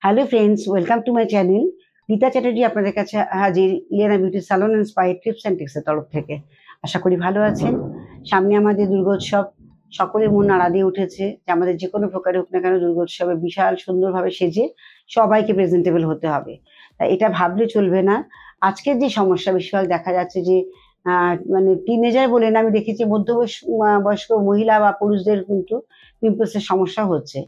Hello friends, welcome to my channel. Rita Chatterjee আপনাদের কাছে হাজির Ileana beauty salon and spy tips and টিক্সের তরফ থেকে। আশা করি ভালো আছেন। সামনে আমাদের দুর্গোৎসব, সকলের মন নাড়া দিয়ে উঠেছে যে আমাদের যে কোনো প্রকারে হোক না কেন দুর্গোৎসবে বিশাল সুন্দরভাবে সেজে সবাইকে প্রেজেন্টেবল হতে হবে। তা এটা ভাবলে চলবে না। আজকের যে সমস্যা বেশিরভাগ দেখা যাচ্ছে যে মানে টিনেজার বলেন, আমি দেখেছি বয়স্ক মহিলা বা পুরুষদের কিন্তু পিম্পলসের সমস্যা হচ্ছে।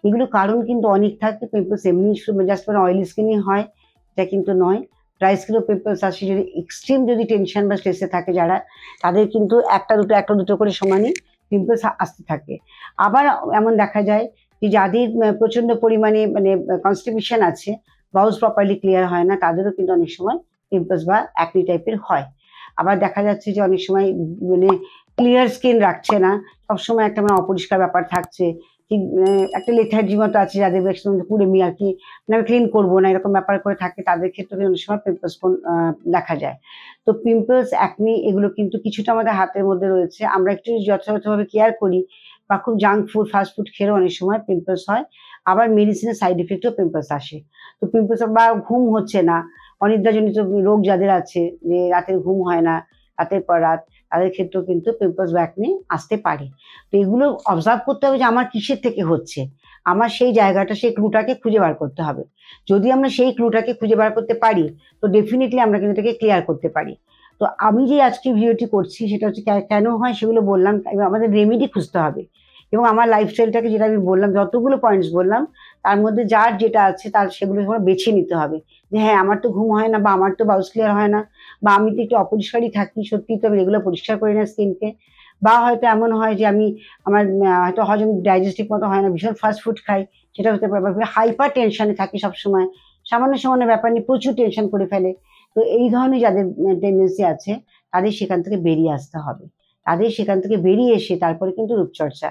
এগুলো কারণ কিন্তু অনেক থাকে। পিম্পলস এমনি জাস্ট মানে অয়েলি স্কিনই হয় এটা কিন্তু নয়। ড্রাই স্কিনও পিম্পলস আসে যদি এক্সট্রিম যদি টেনশন বা স্ট্রেসে থাকে যারা, তাদের কিন্তু একটা দুটো করে সমানই পিম্পলস আসতে থাকে। আবার এমন দেখা যায় যে যাদের প্রচন্ড পরিমাণে মানে কনস্টিপেশন আছে, বাউলস প্রপারলি ক্লিয়ার হয় না, তাদেরও কিন্তু অনেক সময় পিম্পলস বা অ্যাকনি টাইপের হয়। আবার দেখা যাচ্ছে যে অনেক সময় মানে ক্লিয়ার স্কিন রাখছে না, সবসময় একটা মানে অপরিষ্কার ব্যাপার থাকছে। ঠিক একটা লেথার্জি মতো আছে যাদের বেশ কুড়েমি আর কি, মানে আমি ক্লিন করবো না এরকম ব্যাপার করে থাকে, তাদের ক্ষেত্রে কিন্তু অনেক সময় পিম্পলস দেখা যায়। তো পিম্পলস অ্যাকনি এগুলো কিন্তু কিছুটা আমাদের হাতের মধ্যে রয়েছে। আমরা একটু যথাযথভাবে কেয়ার করি বা খুব জাঙ্ক ফুড ফাস্ট ফুড খেলেও অনেক সময় পিম্পলস হয়। আবার মেডিসিনের সাইড এফেক্টেও পিম্পলস আসে। তো পিম্পলস বা ঘুম হচ্ছে না, অনিদ্রাজনিত রোগ যাদের আছে, যে রাতের ঘুম হয় না রাতের পর রাত, তাদের ক্ষেত্রেও কিন্তু পিম্পলস বা অ্যাকনি আসতে পারে। তো এগুলো অবজার্ভ করতে হবে যে আমার কিসের থেকে হচ্ছে। আমার সেই জায়গাটা, সেই ক্লুটাকে খুঁজে বার করতে হবে। যদি আমরা সেই ক্লুটাকে খুঁজে বার করতে পারি, তো ডেফিনিটলি আমরা কিন্তু এটাকে ক্লিয়ার করতে পারি। তো আমি যে আজকে ভিডিওটি করছি সেটা হচ্ছে কেন হয় সেগুলো বললাম, এবার আমাদের রেমেডি খুঁজতে হবে। এবং আমার লাইফস্টাইলটাকে যেটা আমি বললাম, যতগুলো পয়েন্টস বললাম, তার মধ্যে যার যেটা আছে তার সেগুলো সবার বেছে নিতে হবে। যে হ্যাঁ, আমার তো ঘুম হয় না, বা আমার তো বাউলস ক্লিয়ার হয় না, বা আমি তো একটু অপরিষ্কারই থাকি, সত্যিই তো আমি রেগুলার পরিষ্কার করি না স্কিনকে, বা হয়তো এমন হয় যে আমি আমার হয়তো হজম ডাইজেস্টিভ মতো হয় না, ভীষণ ফাস্ট ফুড খাই, সেটা হতে পারে। বা হাইপার টেনশনে থাকি সবসময়, সামান্য সামান্য ব্যাপার নিয়ে প্রচুর টেনশন করে ফেলে। তো এই ধরনের যাদের টেন্ডেন্সি আছে, তাদের সেখান থেকে বেরিয়ে আসতে হবে। তাদের সেখান থেকে বেরিয়ে এসে তারপরে কিন্তু রূপচর্চা,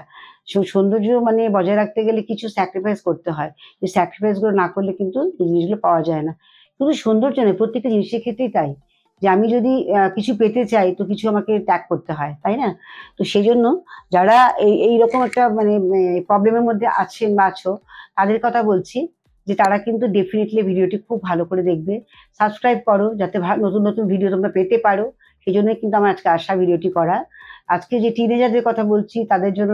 সৌন্দর্য মানে বজায় রাখতে গেলে কিছু স্যাক্রিফাইস করতে হয়। যে স্যাক্রিফাইস গুলো না করলে কিন্তু এই জিনিসগুলো পাওয়া যায় না। শুধু সৌন্দর্য নয়, প্রত্যেকটা জিনিসের ক্ষেত্রেই তাই। যে আমি যদি কিছু পেতে চাই, তো কিছু আমাকে ত্যাগ করতে হয়, তাই না? তো সেজন্য যারা এইরকম একটা মানে প্রবলেমের মধ্যে আছেন বা আছো, তাদের কথা বলছি যে তারা কিন্তু ডেফিনিটলি ভিডিওটি খুব ভালো করে দেখবে। সাবস্ক্রাইব করো যাতে নতুন নতুন ভিডিও তোমরা পেতে পারো। সেজন্যই কিন্তু আমার আজকে আসা ভিডিওটি করা। আজকে যে টিনেজারদের কথা বলছি তাদের জন্য,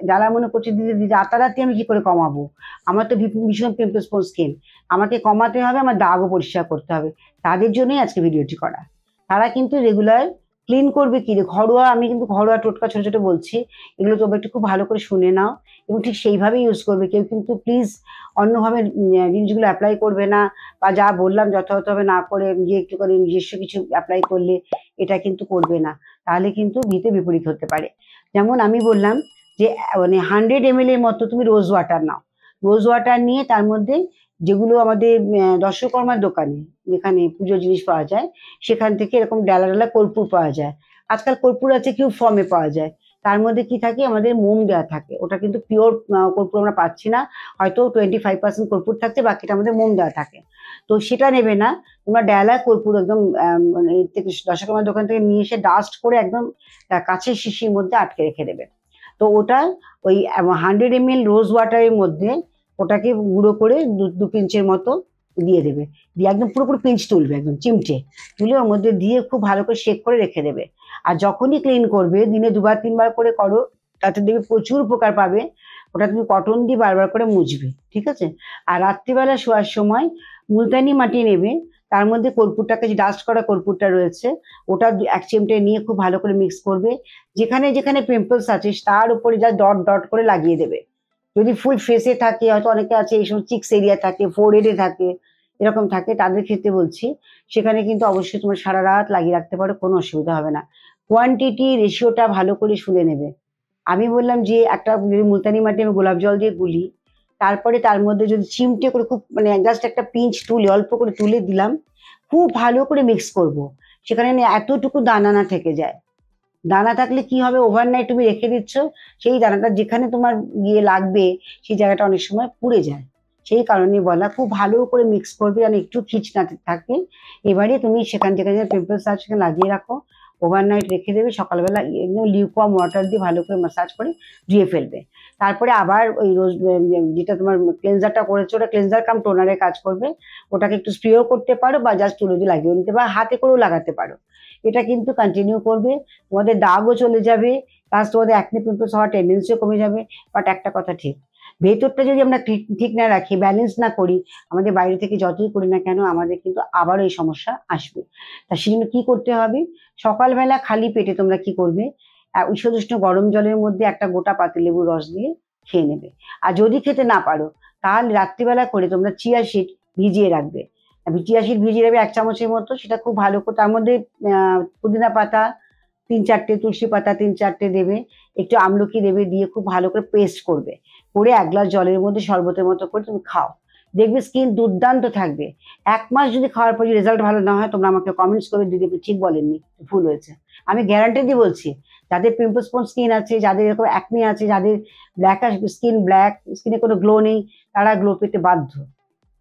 যারা মনে করছে দিদি রাতারাতি আমি কি করে কমাবো, আমার তো ভীষণ পিম্পল স্কিন, আমাকে কমাতে হবে, আমার দাগও পরিষ্কার করতে হবে, তাদের জন্যই আজকে ভিডিওটি করা। তারা কিন্তু রেগুলার ক্লিন করবে কি ঘরোয়া, আমি কিন্তু ঘরোয়া টোটকা ছোট ছোট বলছি, এগুলো তোমরা একটু খুব ভালো করে শুনে নাও এবং ঠিক সেইভাবেই ইউজ করবে। কেউ কিন্তু প্লিজ অন্যভাবে জিনিসগুলো অ্যাপ্লাই করবে না, বা যা বললাম যথাযথভাবে না করে নিজে একটু করে নিজস্ব কিছু অ্যাপ্লাই করলে এটা কিন্তু করবে না। তাহলে কিন্তু হিতে বিপরীত হতে পারে। যেমন আমি বললাম যে মানে 100 ml এর মতো তুমি রোজ ওয়াটার নাও। রোজ ওয়াটার নিয়ে তার মধ্যে যেগুলো আমাদের দশকর্মার দোকানে, যেখানে পুজোর জিনিস পাওয়া যায়, সেখান থেকে এরকম ডালা ডালা কর্পূর পাওয়া যায়। আজকাল কর্পূর আছে কিউব ফর্মে পাওয়া যায়। তার মধ্যে কি থাকে, আমাদের মোম দেওয়া থাকে। ওটা কিন্তু পিওর কর্পূর আমরা পাচ্ছি না, হয়তো 25% কর্পূর থাকছে, বাকিটা আমাদের মোম দেওয়া থাকে। তো সেটা নেবে না, তোমরা ডালা কর্পূর একদম মানে এর থেকে দশকর্মার দোকান থেকে নিয়ে এসে ডাস্ট করে একদম কাঁচের শিশির মধ্যে আটকে রেখে দেবে। তো ওটা ওই 100 ml রোজ ওয়াটারের মধ্যে ওটাকে গুঁড়ো করে দু পিঞ্চের মতো দিয়ে দেবে। দিয়ে একদম পুরোপুরি পিঞ্চ তুলবে, একদম চিমটে তুলে ওর মধ্যে দিয়ে খুব ভালো করে শেক করে রেখে দেবে। আর যখনই ক্লিন করবে, দিনে 2-3 বার করে করো, তাতে দেখবে প্রচুর উপকার পাবে। ওটা তুমি কটন দিয়ে বারবার করে মুছবে, ঠিক আছে? আর রাত্রিবেলা শোয়ার সময় মুলতানি মাটি নেবে, তার মধ্যে কর্পূরটাকে, যে ডাস্ট করা কর্পূরটা রয়েছে, ওটা এক চিমটে নিয়ে খুব ভালো করে মিক্স করবে। যেখানে যেখানে পিম্পলস আছে তার উপরে যা ডট ডট করে লাগিয়ে দেবে। যদি ফুল ফেসে থাকে, হয়তো অনেকে আছে এই সময় চিক্স এরিয়া থাকে, ফোরহেডে থাকে, এরকম থাকে, তাদের ক্ষেত্রে বলছি সেখানে কিন্তু অবশ্যই তোমার সারা রাত লাগিয়ে রাখতে পারো, কোনো অসুবিধা হবে না। কোয়ান্টিটি রেশিওটা ভালো করে শুনে নেবে। আমি বললাম যে একটা যদি মুলতানি মাটি আমি গোলাপ জল দিয়ে গুলি, তারপরে তার মধ্যে যদি চিমটে করে খুব মানে জাস্ট একটা পিঞ্চ তুলে অল্প করে তুলে দিলাম, খুব ভালো করে মিক্স করব। সেখানে এতটুকু দানা না থেকে যায়। দানা থাকলে কি হবে, ওভারনাইট তুমি রেখে দিচ্ছ, সেই দানাটা যেখানে তোমার গিয়ে লাগবে সেই জায়গাটা অনেক সময় পুড়ে যায়। সেই কারণে বলা, খুব ভালো করে মিক্স করবে আর একটু খিঁচ না থাকে। এবারে তুমি সেখান যেখানে পিম্পলস আছে সেখানে লাগিয়ে রাখো। ওভারনাইট রেখে দেবে, সকালবেলা একদম লিউকওয়ার্ম ওয়াটার দিয়ে ভালো করে ম্যাসাজ করে ধুয়ে ফেলবে। তারপরে আবার ওই রোজ যেটা তোমার ক্লেনজারটা করেছো ওটা ক্লেনজার কাম টোনারে কাজ করবে, ওটাকে একটু স্প্রেও করতে পারো বা জাস্ট চুলে দিয়ে লাগিয়ে নিতে পারো, হাতে করেও লাগাতে পারো। এটা কিন্তু কন্টিনিউ করবে, তোমাদের দাগও চলে যাবে, প্লাস তোমাদের অ্যাকনে পিম্পলস হওয়ার টেন্ডেন্সিও কমে যাবে। বাট একটা কথা ঠিক, ভেতরটা যদি আমরা ঠিক না রাখি, ব্যালেন্স না করি, আমাদের বাইরে থেকে যতই করি না কেন আমাদের কিন্তু আবারও এই সমস্যা আসবে। তা সেই জন্য কি করতে হবে, সকালবেলা খালি পেটে তোমরা কি করবে, ঈষদুষ্ণ গরম জলের মধ্যে একটা গোটা পাতিলেবুর রস দিয়ে খেয়ে নেবে। আর যদি খেতে না পারো তাহলে রাত্রিবেলা করে তোমরা চিয়া সিড ভিজিয়ে রাখবে। চিয়া সিড ভিজিয়ে রাখবে 1 চামচের মতো, সেটা খুব ভালো করে তার মধ্যে পুদিনা পাতা 3-4টে, তুলসী পাতা 3-4টে দেবে, একটু আমলকি দেবে, দিয়ে খুব ভালো করে পেস্ট করবে, করে 1 গ্লাস জলের মধ্যে শরবতের মতো করে তুমি খাও, দেখবে স্কিন দুর্দান্ত থাকবে। 1 মাস যদি খাওয়ার পর রেজাল্ট ভালো না হয় তোমরা আমাকে কমেন্টস করে দিদি ঠিক বলেননি, ভুল হয়েছে। আমি গ্যারান্টি দিয়ে বলছি, যাদের পিম্পলস স্পন স্কিন আছে, যাদের এরকম অ্যাকনে আছে, যাদের ব্ল্যাক স্কিন, ব্ল্যাক স্কিনে কোনো গ্লো নেই, তারা গ্লো পেতে বাধ্য।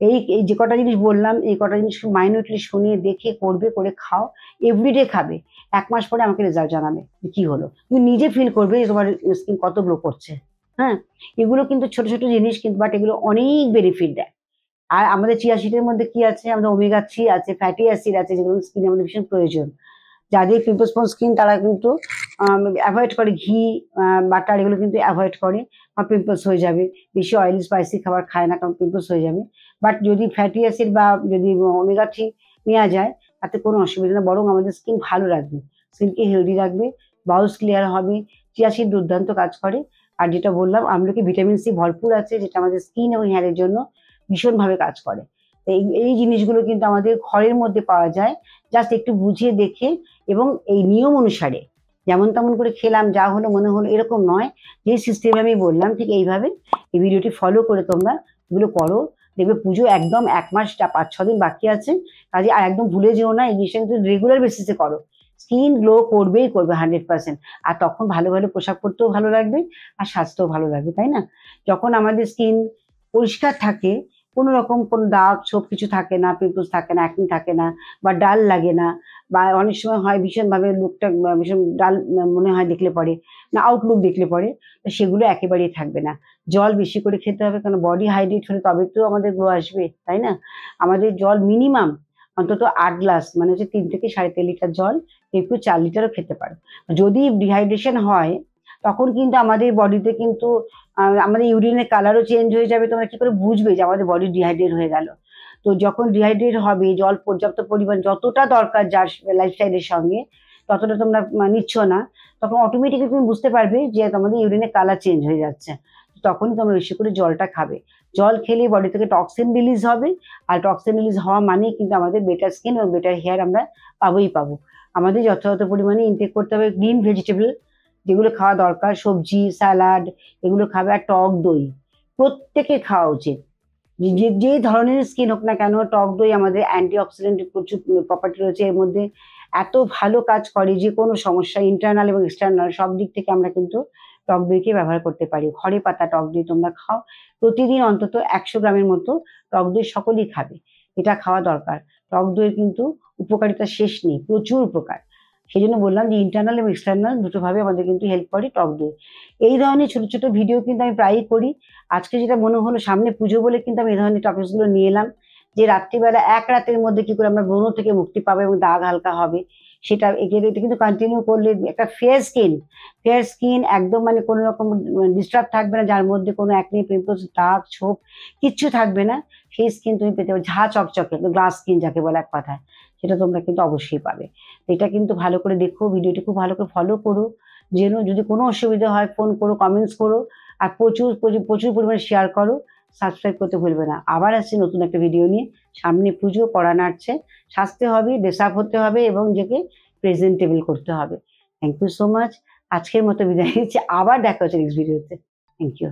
এই এই যে কটা জিনিস বললাম, এই কটা জিনিস মাইনিউটলি শুনে দেখে করবে, করে খাও, এভরিডে খাবে। 1 মাস পরে আমাকে রেজাল্ট জানাবে যে কি হলো, তুমি নিজে ফিল করবে যে তোমার স্কিন কত গ্লো করছে। হ্যাঁ, এগুলো কিন্তু ছোট ছোট জিনিস কিন্তু, বাট এগুলো অনেক বেনিফিট দেয়। আর আমাদের চিয়া সিডের মধ্যে কি আছে, আমাদের ওমেগা 3 আছে, ফ্যাটি অ্যাসিড আছে, যেগুলো স্কিনে আমাদের ভীষণ প্রয়োজন। যাদের পিম্পলস স্পন স্কিন তারা কিন্তু অ্যাভয়েড করে ঘি, বাটার, এগুলো কিন্তু অ্যাভয়েড করে, বা পিম্পলস হয়ে যাবে। বেশি অয়েলি স্পাইসি খাবার খায় না, কারণ পিম্পলস হয়ে যাবে। বাট যদি ফ্যাটি অ্যাসিড বা যদি ওমেগা 3 নেওয়া যায় তাতে কোনো অসুবিধা না, বরং আমাদের স্কিন ভালো রাখবে, স্কিনকে হেলদি রাখবে, বাউলস ক্লিয়ার হবে। চিয়া সিড দুর্দান্ত কাজ করে। আর যেটা বললাম, আমলকি ভিটামিন সি ভরপুর আছে, যেটা আমাদের স্কিন এবং হেয়ারের জন্য ভীষণভাবে কাজ করে। এই এই জিনিসগুলো কিন্তু আমাদের ঘরের মধ্যে পাওয়া যায়, জাস্ট একটু বুঝিয়ে দেখে এবং এই নিয়ম অনুসারে, যেমন তেমন করে খেলাম যা হলো মনে হলো এরকম নয়, যে সিস্টেমে আমি বললাম ঠিক এইভাবে এই ভিডিওটি ফলো করে তোমরা এগুলো করো, দেখবে পুজো একদম 1 মাস 5-6 দিন বাকি আছে, কাজে আর একদম ভুলে যেও না, এই জিনিসটা কিন্তু রেগুলার বেসিসে করো, স্কিন গ্লো করবেই করবে 100%। আর তখন ভালো ভালো পোশাক পরতেও ভালো লাগবে, আর স্বাস্থ্যও ভালো লাগবে, তাই না? যখন আমাদের স্কিন পরিষ্কার থাকে, কোনো রকম কোনো দাগ ছোপ কিছু থাকে না, পিম্পলস থাকে না, অ্যাকনি থাকে না, বা ডাল লাগে না, বা অনেক সময় হয় ভীষণভাবে লুকটা ভীষণ ডাল মনে হয় দেখলে পরে, না আউটলুক দেখলে পরে, তো সেগুলো একেবারেই থাকবে না। জল বেশি করে খেতে হবে, কারণ বডি হাইড্রেট হলে তবে তো আমাদের গ্লো আসবে, তাই না? আমাদের জল মিনিমাম অন্তত 8 গ্লাস, মানে হচ্ছে 3 থেকে 3.5 লিটার জল, একটু 4 লিটারও খেতে পারো। যদি ডিহাইড্রেশন হয় তখন কিন্তু আমাদের বডিতে কিন্তু আমাদের ইউরিনের কালারও চেঞ্জ হয়ে যাবে। তোমরা কি করে বুঝবে যে আমাদের বডি ডিহাইড্রেট হয়ে গেল? তো যখন ডিহাইড্রেট হবে, জল পর্যাপ্ত পরিমাণ যতটা দরকার যার লাইফস্টাইলের সঙ্গে, ততটা তোমরা নিচ্ছ না, তখন অটোমেটিক্যালি তুমি বুঝতে পারবে যে তোমাদের ইউরিনের কালার চেঞ্জ হয়ে যাচ্ছে। তখনই তোমরা বেশি করে জলটা খাবে। জল খেলে বডি থেকে টক্সিন রিলিজ হবে, আর টক্সিন রিলিজ হওয়া মানেই কিন্তু আমাদের বেটার স্কিন এবং বেটার হেয়ার আমরা পাবোই পাবো। আমাদের যথাযথ পরিমাণে ইনটেক করতে হবে গ্রিন ভেজিটেবল, যেগুলো খাওয়া দরকার, সবজি, স্যালাড, এগুলো খাবে, আর টক দই প্রত্যেকে খাওয়া উচিত। যে ধরনের স্কিন হোক না কেন, টক দই আমাদের অ্যান্টিঅক্সিডেন্ট প্রচুর প্রপার্টি রয়েছে এর মধ্যে, এত ভালো কাজ করে যে কোনো সমস্যা ইন্টারনাল এবং এক্সটার্নাল সব দিক থেকে আমরা কিন্তু টক দইকে ব্যবহার করতে পারি। খড়ে পাতা টক দই তোমরা খাও, প্রতিদিন অন্তত 100 গ্রামের মতো টক দই সকলেই খাবে, এটা খাওয়া দরকার। টক দইয়ের কিন্তু উপকারিতা শেষ নেই, প্রচুর উপকার। সেই জন্য বললাম যে ইন্টারনাল এবং এক্সটার্নাল দুটোভাবে আমাদের কিন্তু হেল্প করে টক দই। এই ধরনের ছোট ছোট ভিডিও কিন্তু আমি প্রায়ই করি। আজকে যেটা মনে হলো, সামনে পুজো বলে কিন্তু আমি এই ধরনের টপিকস গুলো নিয়ে এলাম, যে রাত্রিবেলা 1 রাতের মধ্যে কি করে আমরা ব্রণ থেকে মুক্তি পাবো এবং দাগ হালকা হবে, সেটা এটা কিন্তু কন্টিনিউ করলে একটা ফেয়ার স্কিন একদম, মানে কোনো রকম ডিস্টার্ব থাকবে না, যার মধ্যে কোনো অ্যাকনি, পিম্পলস, দাগ ছোপ কিচ্ছু থাকবে না, সেই স্কিন তুমি পেতে পারো, ঝা চকচকে গ্লাস স্কিন যাকে বলে এক কথায়, সেটা তোমরা কিন্তু অবশ্যই পাবে। এটা কিন্তু ভালো করে দেখো, ভিডিওটি খুব ভালো করে ফলো করো, যেন যদি কোনো অসুবিধা হয় ফোন করো, কমেন্টস করো, আর প্রচুর প্রচুর প্রচুর পরিমাণে শেয়ার করো, সাবস্ক্রাইব করতে ভুলবে না। আবার আসছি নতুন একটা ভিডিও নিয়ে, সামনে পুজো, কড়া নাড়ছে, সাজতে হবে, ড্রেস আপ হতে হবে এবং নিজেকে প্রেজেন্টেবল করতে হবে। Thank you so much. আজকের মতো বিদায় নিচ্ছি, আবার দেখা হচ্ছে নেক্সট ভিডিওতে। Thank you.